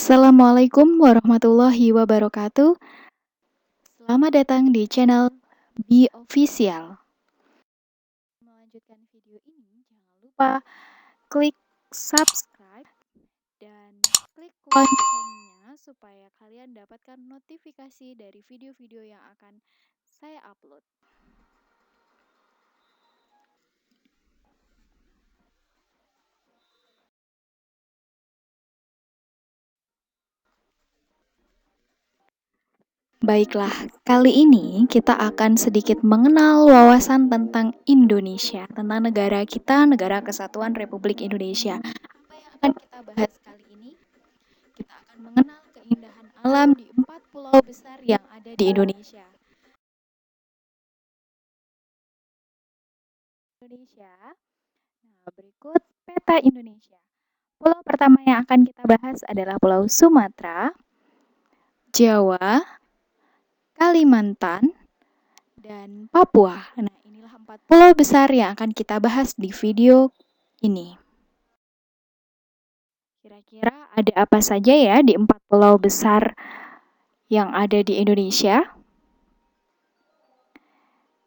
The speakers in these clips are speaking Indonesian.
Assalamualaikum warahmatullahi wabarakatuh. Selamat datang di channel Be Official. Melanjutkan video ini, jangan lupa klik subscribe dan klik loncengnya supaya kalian dapatkan notifikasi dari video-video yang akan saya upload. Baiklah, kali ini kita akan sedikit mengenal wawasan tentang Indonesia, tentang negara kita, Negara Kesatuan Republik Indonesia. Apa yang akan kita bahas kali ini? Kita akan mengenal keindahan alam di 4 pulau besar yang ada di Indonesia. Nah, berikut peta Indonesia. Pulau pertama yang akan kita bahas adalah Pulau Sumatera, Jawa, Kalimantan, dan Papua. Nah, inilah 4 pulau besar yang akan kita bahas di video ini. Kira-kira ada apa saja ya di 4 pulau besar yang ada di Indonesia?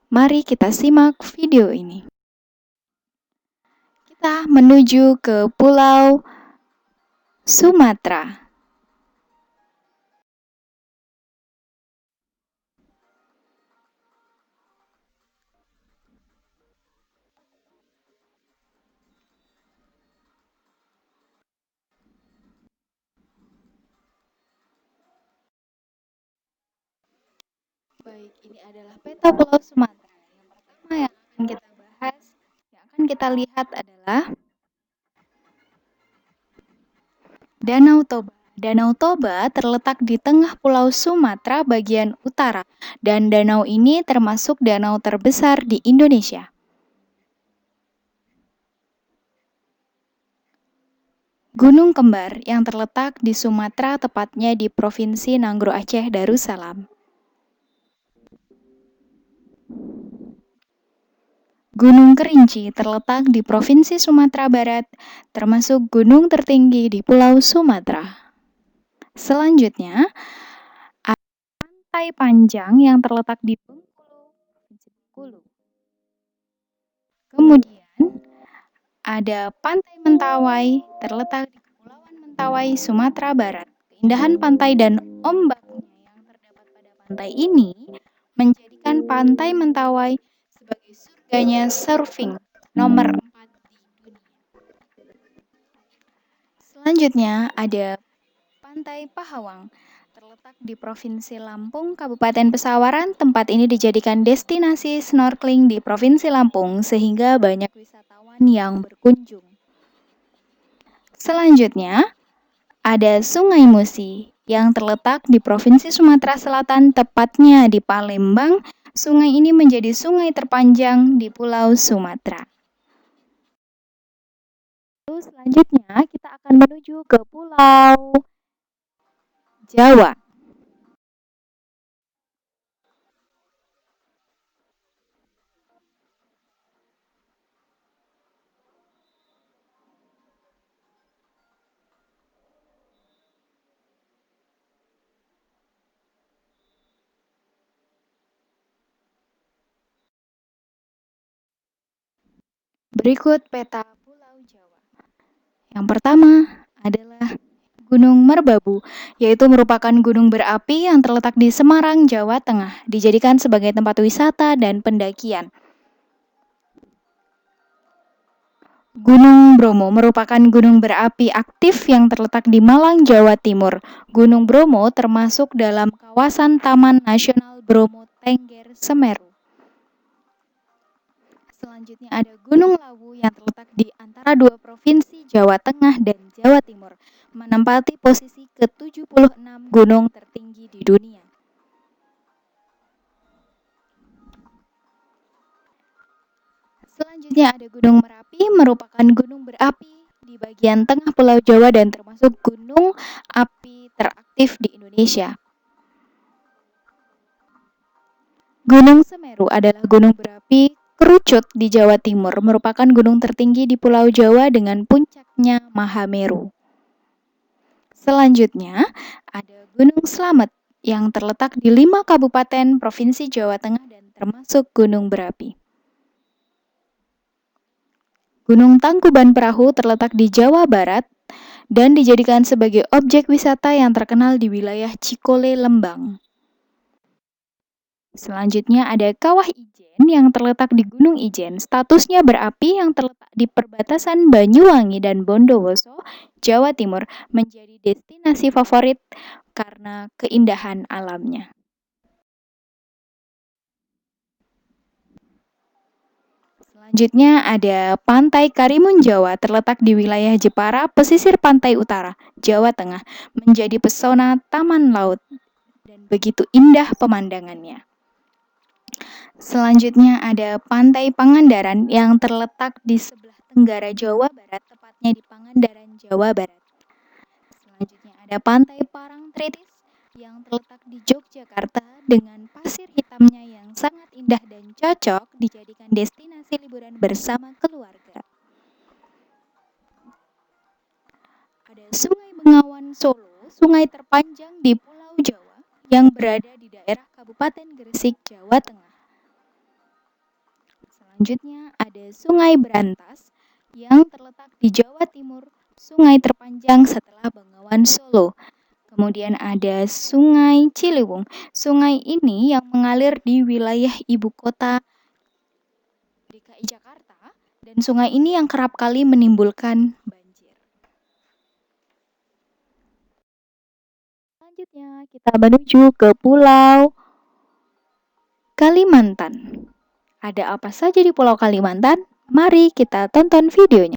Mari kita simak video ini. Kita menuju ke Pulau Sumatera. Baik, ini adalah peta Pulau Sumatera. Yang pertama yang akan kita bahas, yang akan kita lihat adalah Danau Toba. Danau Toba terletak di tengah Pulau Sumatera bagian utara, dan danau ini termasuk danau terbesar di Indonesia. Gunung Kembar yang terletak di Sumatera, tepatnya di Provinsi Nanggro Aceh Darussalam. Gunung Kerinci terletak di Provinsi Sumatera Barat, termasuk gunung tertinggi di Pulau Sumatera. Selanjutnya, ada Pantai Panjang yang terletak di Bengkulu. Kemudian, ada Pantai Mentawai terletak di Kepulauan Mentawai, Sumatera Barat. Keindahan pantai dan ombaknya yang terdapat pada pantai ini menjadikan Pantai Mentawai sebagai surganya surfing nomor 4 di dunia. Selanjutnya ada Pantai Pahawang, terletak di Provinsi Lampung, Kabupaten Pesawaran. Tempat ini dijadikan destinasi snorkeling di Provinsi Lampung sehingga banyak wisatawan yang berkunjung. Selanjutnya, ada Sungai Musi yang terletak di Provinsi Sumatera Selatan, tepatnya di Palembang. Sungai ini menjadi sungai terpanjang di Pulau Sumatera. Lalu selanjutnya kita akan menuju ke Pulau Jawa. Berikut peta Pulau Jawa. Yang pertama adalah Gunung Merbabu, yaitu merupakan gunung berapi yang terletak di Semarang, Jawa Tengah, dijadikan sebagai tempat wisata dan pendakian. Gunung Bromo merupakan gunung berapi aktif yang terletak di Malang, Jawa Timur. Gunung Bromo termasuk dalam kawasan Taman Nasional Bromo Tengger Semeru. Selanjutnya ada Gunung Lawu yang terletak di antara dua provinsi Jawa Tengah dan Jawa Timur, menempati posisi ke-76 gunung tertinggi di dunia. Selanjutnya ada Gunung Merapi, merupakan gunung berapi di bagian tengah Pulau Jawa dan termasuk gunung api teraktif di Indonesia. Gunung Semeru adalah gunung berapi kerucut di Jawa Timur, merupakan gunung tertinggi di Pulau Jawa dengan puncaknya Mahameru. Selanjutnya, ada Gunung Slamet yang terletak di 5 kabupaten Provinsi Jawa Tengah dan termasuk gunung berapi. Gunung Tangkuban Perahu terletak di Jawa Barat dan dijadikan sebagai objek wisata yang terkenal di wilayah Cikole, Lembang. Selanjutnya ada Kawah Ijen yang terletak di Gunung Ijen. Statusnya berapi yang terletak di perbatasan Banyuwangi dan Bondowoso, Jawa Timur, menjadi destinasi favorit karena keindahan alamnya. Selanjutnya ada Pantai Karimun Jawa terletak di wilayah Jepara, pesisir pantai utara, Jawa Tengah, menjadi pesona taman laut dan begitu indah pemandangannya. Selanjutnya ada Pantai Pangandaran yang terletak di sebelah tenggara Jawa Barat, tepatnya di Pangandaran, Jawa Barat. Selanjutnya ada Pantai Parangtritis yang terletak di Yogyakarta dengan pasir hitamnya yang sangat indah dan cocok dijadikan destinasi liburan bersama keluarga. Ada Sungai Bengawan Solo, sungai terpanjang di Pulau Jawa yang berada di daerah Kabupaten Gresik, Jawa Tengah. Selanjutnya ada Sungai Berantas yang terletak di Jawa Timur, sungai terpanjang setelah Bengawan Solo. Kemudian ada Sungai Ciliwung. Sungai ini yang mengalir di wilayah ibu kota DKI Jakarta dan sungai ini yang kerap kali menimbulkan banjir. Selanjutnya kita menuju ke Pulau Kalimantan. Ada apa saja di Pulau Kalimantan? Mari kita tonton videonya.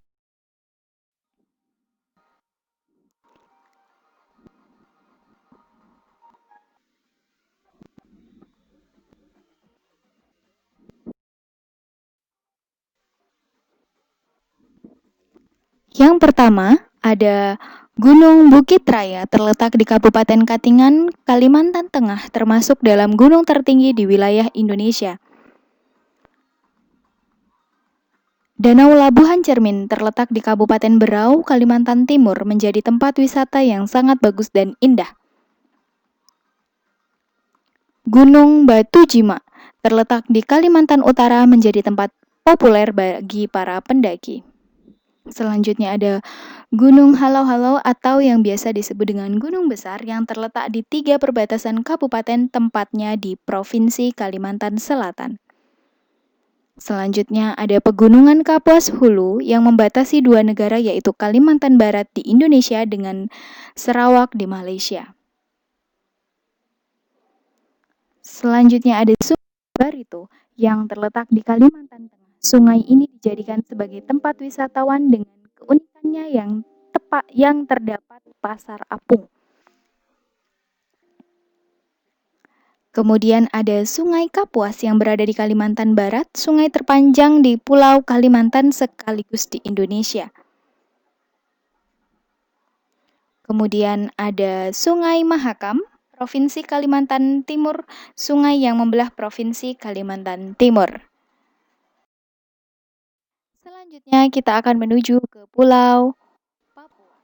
Yang pertama, ada Gunung Bukit Raya terletak di Kabupaten Katingan, Kalimantan Tengah, termasuk dalam gunung tertinggi di wilayah Indonesia. Danau Labuhan Cermin terletak di Kabupaten Berau, Kalimantan Timur, menjadi tempat wisata yang sangat bagus dan indah. Gunung Batu Jima terletak di Kalimantan Utara, menjadi tempat populer bagi para pendaki. Selanjutnya ada Gunung Halau-Halau atau yang biasa disebut dengan Gunung Besar yang terletak di 3 perbatasan kabupaten, tempatnya di Provinsi Kalimantan Selatan. Selanjutnya ada Pegunungan Kapuas Hulu yang membatasi 2 negara yaitu Kalimantan Barat di Indonesia dengan Sarawak di Malaysia. Selanjutnya ada Sungai Barito yang terletak di Kalimantan Tengah. Sungai ini dijadikan sebagai tempat wisatawan dengan keunikannya yang terdapat pasar apung. Kemudian ada Sungai Kapuas yang berada di Kalimantan Barat, sungai terpanjang di Pulau Kalimantan sekaligus di Indonesia. Kemudian ada Sungai Mahakam, Provinsi Kalimantan Timur, sungai yang membelah Provinsi Kalimantan Timur. Selanjutnya kita akan menuju ke Pulau Papua.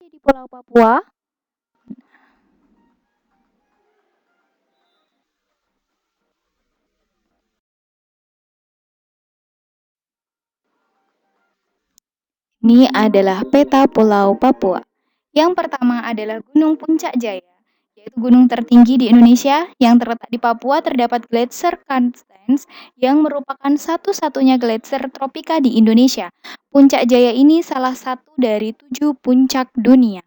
Di Pulau Papua, ini adalah peta Pulau Papua. Yang pertama adalah Gunung Puncak Jaya, yaitu gunung tertinggi di Indonesia yang terletak di Papua. Terdapat gletser Constance yang merupakan satu-satunya gletser tropika di Indonesia. Puncak Jaya ini salah satu dari 7 puncak dunia.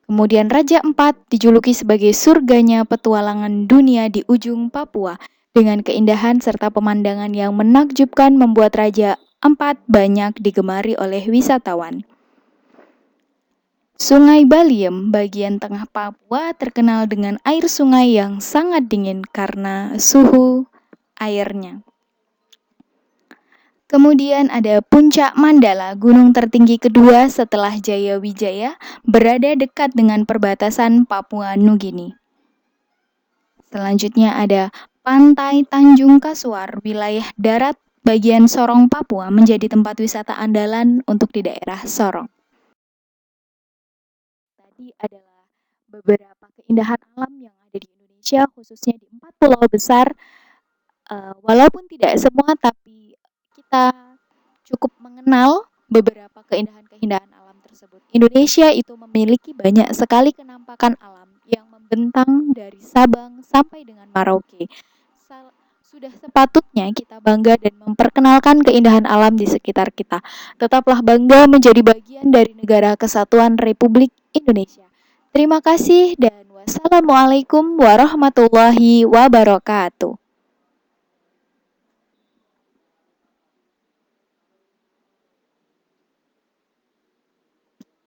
Kemudian Raja Empat dijuluki sebagai surganya petualangan dunia di ujung Papua. Dengan keindahan serta pemandangan yang menakjubkan membuat Raja Empat banyak digemari oleh wisatawan. Sungai Baliem, bagian tengah Papua, terkenal dengan air sungai yang sangat dingin karena suhu airnya. Kemudian ada Puncak Mandala, gunung tertinggi kedua setelah Jayawijaya, berada dekat dengan perbatasan Papua Nugini. Selanjutnya ada Pantai Tanjung Kasuar, wilayah darat bagian Sorong, Papua menjadi tempat wisata andalan untuk di daerah Sorong. Tadi adalah beberapa keindahan alam yang ada di Indonesia, khususnya di 4 pulau besar. Walaupun tidak semua, tapi kita cukup mengenal beberapa keindahan-keindahan alam tersebut. Indonesia itu memiliki banyak sekali kenampakan alam yang membentang dari Sabang sampai dengan Merauke. Sudah sepatutnya kita bangga dan memperkenalkan keindahan alam di sekitar kita. Tetaplah bangga menjadi bagian dari Negara Kesatuan Republik Indonesia. Terima kasih dan wassalamualaikum warahmatullahi wabarakatuh.